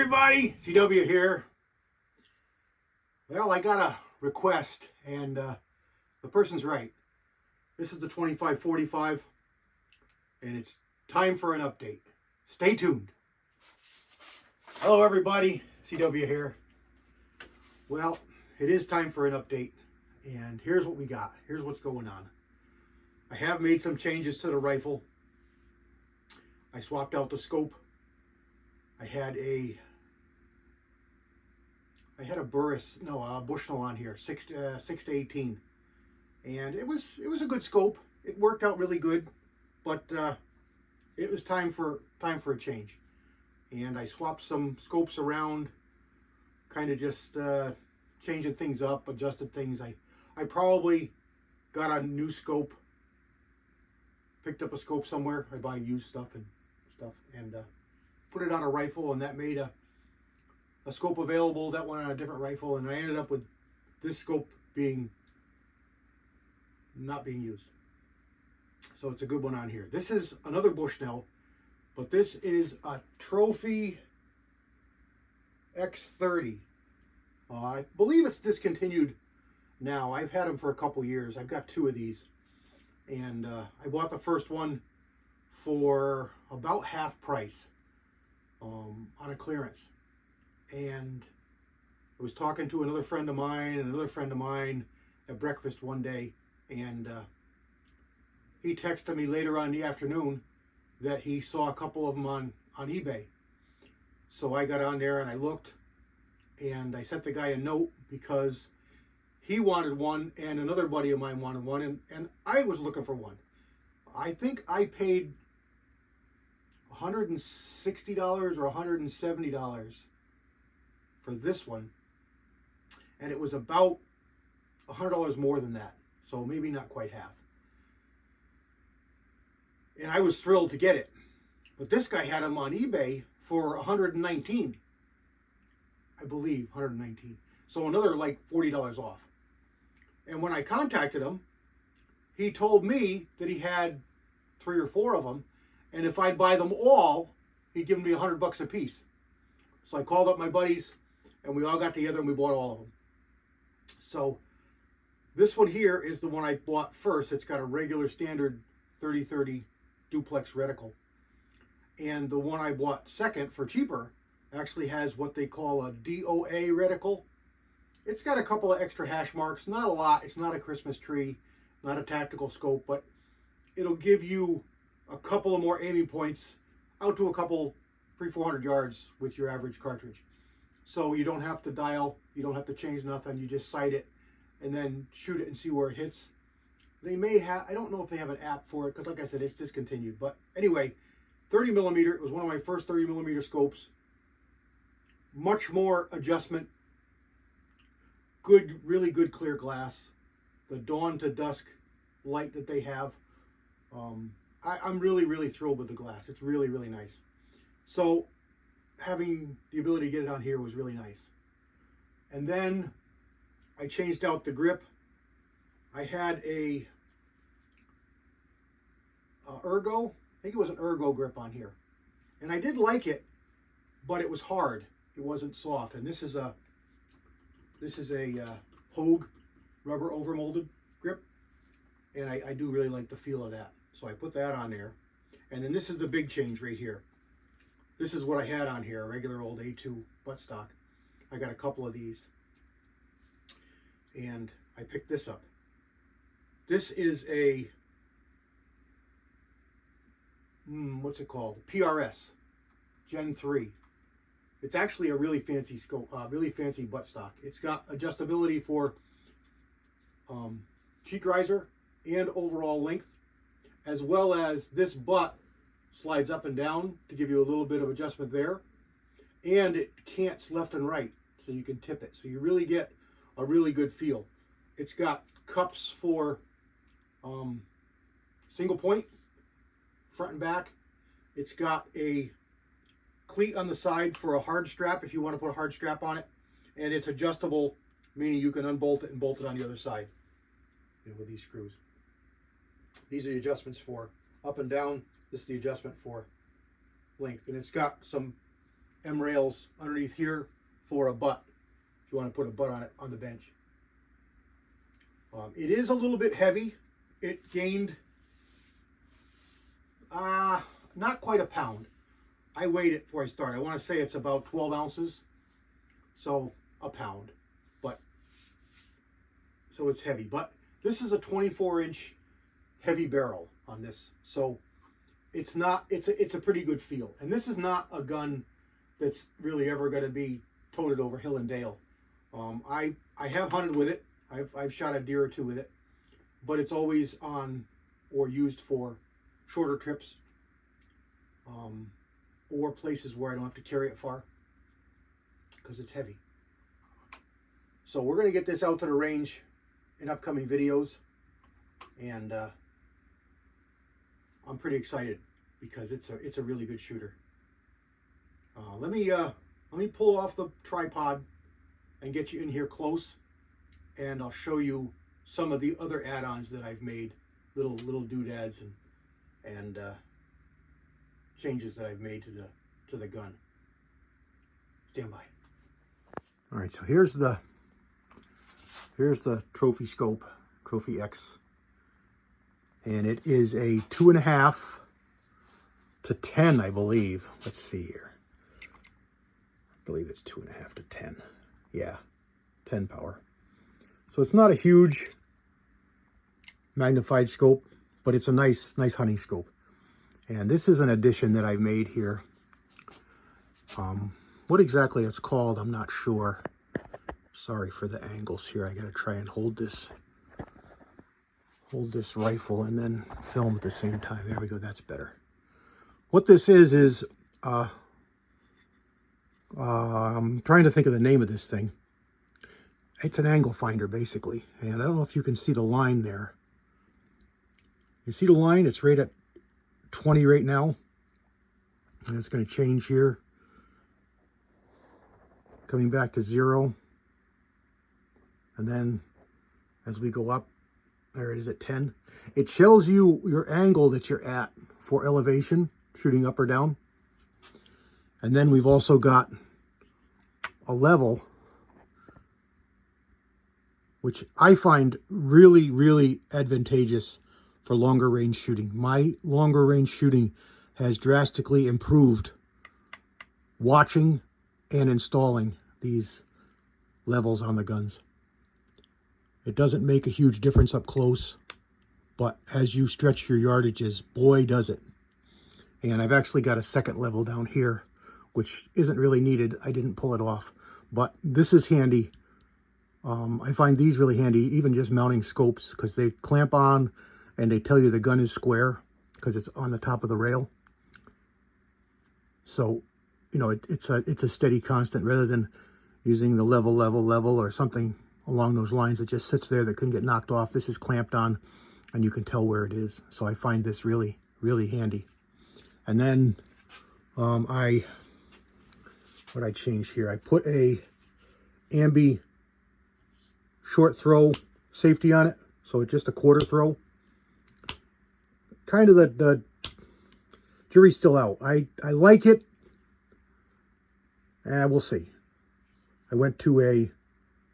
everybody, CW here. Well, I got a request, and the person's right. This is the 2545, and it's time for an update. Stay tuned. Hello everybody, CW here. Well, it is time for an update, and here's what we got. Here's what's going on. I have made some changes to the rifle. I swapped out the scope. I had a Bushnell on here, 6 to 18, and it was a good scope. It worked out really good, but it was time for a change. And I swapped some scopes around, kind of just changing things up, adjusted things. I probably got a new scope, picked up a scope somewhere. I buy used stuff and put it on a rifle, and that made a scope available that went on a different rifle, and I ended up with this scope not being used. So it's a good one on here. This is another Bushnell, but this is a Trophy X30. I believe it's discontinued now. I've had them for a couple years. I've got two of these, and I bought the first one for about half price on a clearance. And I was talking to another friend of mine at breakfast one day, and he texted me later on in the afternoon that he saw a couple of them on eBay. So I got on there and I looked, and I sent the guy a note because he wanted one and another buddy of mine wanted one, and I was looking for one. I think I paid $160 or $170 for this one, and it was about $100 more than that, so maybe not quite half. And I was thrilled to get it, but this guy had them on eBay for $119, I believe, $119. So another like $40 off. And when I contacted him, he told me that he had 3 or 4 of them, and if I'd buy them all, he'd give me $100 a piece. So I called up my buddies, and we all got together and we bought all of them. So this one here is the one I bought first. It's got a regular standard 30-30 duplex reticle. And the one I bought second for cheaper actually has what they call a DOA reticle. It's got a couple of extra hash marks, not a lot. It's not a Christmas tree, not a tactical scope, but it'll give you a couple of more aiming points out to a couple 300-400 yards with your average cartridge. So you don't have to dial, you don't have to change nothing, you just sight it and then shoot it and see where it hits. They may have, I don't know if they have an app for it, because like I said, it's discontinued. But anyway, 30 millimeter, it was one of my first 30 millimeter scopes. Much more adjustment, good, really good clear glass. The dawn to dusk light that they have. I'm really, really thrilled with the glass. It's really, really nice. So having the ability to get it on here was really nice. And then I changed out the grip. I had a Ergo, I think it was an Ergo grip on here. And I did like it, but it was hard. It wasn't soft. And this is a Hogue rubber overmolded grip. And I do really like the feel of that. So I put that on there. And then this is the big change right here. This is what I had on here, a regular old A2 buttstock. I got a couple of these. And I picked this up. This is a, what's it called? PRS Gen 3. It's actually a really fancy scope, really fancy buttstock. It's got adjustability for cheek riser and overall length, as well as this butt slides up and down to give you a little bit of adjustment there, and it cants left and right, so you can tip it. So you really get a really good feel. It's got cups for single point, front and back. It's got a cleat on the side for a hard strap if you want to put a hard strap on it, and it's adjustable, meaning you can unbolt it and bolt it on the other side, with these screws. These are the adjustments for up and down. This is the adjustment for length, and it's got some M rails underneath here for a butt. If you want to put a butt on it on the bench. It is a little bit heavy. It gained not quite a pound. I weighed it before I started. I want to say it's about 12 ounces. So a pound. But so it's heavy. But this is a 24-inch heavy barrel on this. So it's a pretty good feel. And this is not a gun that's really ever going to be toted over hill and dale. I have hunted with it. I've shot a deer or two with it, but it's always on or used for shorter trips, or places where I don't have to carry it far because it's heavy. So we're going to get this out to the range in upcoming videos, and I'm pretty excited because it's a really good shooter. Let me pull off the tripod and get you in here close, and I'll show you some of the other add-ons that I've made, little doodads and changes that I've made to the gun. Stand by. All right, so here's the Trophy Scope, Trophy X, and it is a 2.5 to 10, I believe. Let's see here. I believe it's 2.5 to 10. Yeah, 10 power. So it's not a huge magnified scope, but it's a nice hunting scope. And this is an addition that I made here. What exactly it's called, I'm not sure. Sorry for the angles here. I gotta try and hold this rifle and then film at the same time. There we go, that's better. What this is I'm trying to think of the name of this thing. It's an angle finder, basically. And I don't know if you can see the line there. You see the line? It's right at 20 right now. And it's going to change here. Coming back to 0. And then as we go up, there it is at 10. It shows you your angle that you're at for elevation, shooting up or down. And then we've also got a level, which I find really, really advantageous for longer range shooting. My longer range shooting has drastically improved watching and installing these levels on the guns. It doesn't make a huge difference up close, but as you stretch your yardages, boy, does it. And I've actually got a second level down here, which isn't really needed. I didn't pull it off, but this is handy. I find these really handy, even just mounting scopes, because they clamp on and they tell you the gun is square because it's on the top of the rail. So, you know, it's a steady constant rather than using the level or something along those lines that just sits there that couldn't get knocked off. This is clamped on and you can tell where it is. So I find this really, really handy. And then what I changed here, I put a Ambi short throw safety on it, so it's just a quarter throw. Kind of the jury's still out. I like it. We'll see. I went to a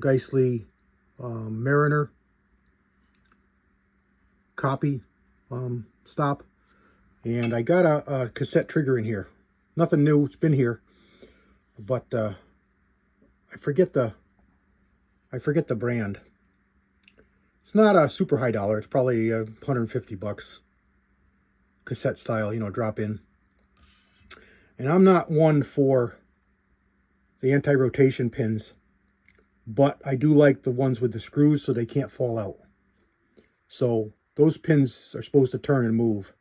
Geissele Mariner copy stop, and I got a cassette trigger in here. Nothing new, it's been here, but I forget the brand. It's not a super high dollar. It's probably $150 cassette style, you know, drop in. And I'm not one for the anti-rotation pins, but I do like the ones with the screws so they can't fall out. So those pins are supposed to turn and move.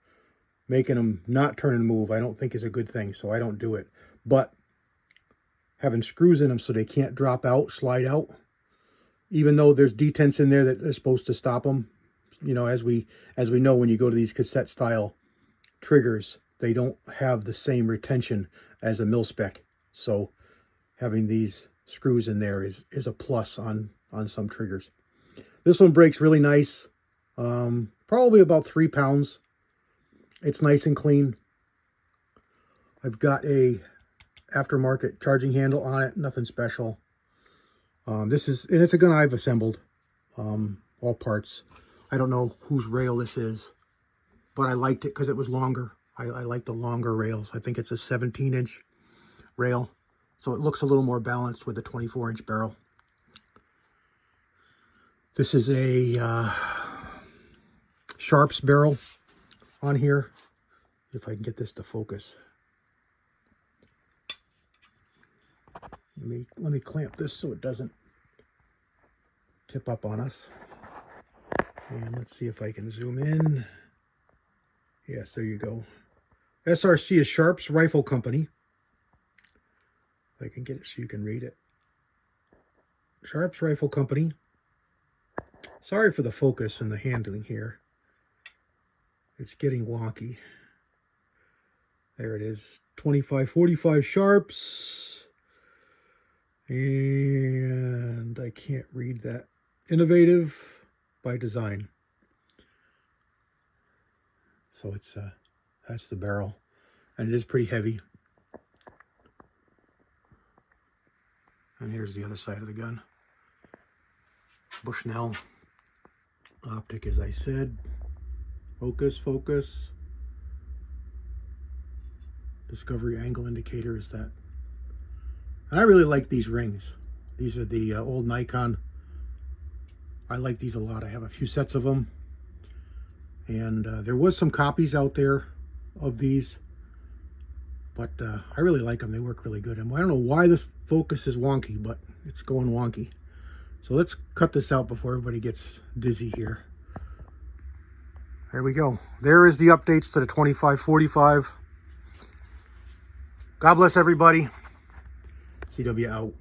Making them not turn and move, I don't think is a good thing, so I don't do it. But having screws in them so they can't drop out, slide out, even though there's detents in there that are supposed to stop them, you know, as we know, when you go to these cassette style triggers, they don't have the same retention as a mil-spec. So having these screws in there is a plus on some triggers. This one breaks really nice, probably about 3 pounds. It's nice and clean. I've got a aftermarket charging handle on it. Nothing special. This is, and it's a gun I've assembled, all parts. I don't know whose rail this is, but I liked it because it was longer. I like the longer rails. I think it's a 17-inch rail, so it looks a little more balanced with the 24-inch barrel. This is a Sharps barrel on here. If I can get this to focus. Let me clamp this so it doesn't tip up on us. And let's see if I can zoom in. Yes, there you go. SRC is Sharps Rifle Company. If I can get it so you can read it. Sharps Rifle Company. Sorry for the focus and the handling here. It's getting wonky. There it is. 25-45 Sharps. And I can't read that. Innovative by design. So it's that's the barrel, and it is pretty heavy. And here's the other side of the gun. Bushnell optic, as I said. Focus, focus. Discovery angle indicator is that. And I really like these rings. These are the old Nikon. I like these a lot. I have a few sets of them. And there was some copies out there of these. But I really like them. They work really good. And I don't know why this focus is wonky, but it's going wonky. So let's cut this out before everybody gets dizzy here. There we go. There is the updates to the 25-45. God bless everybody. CW out.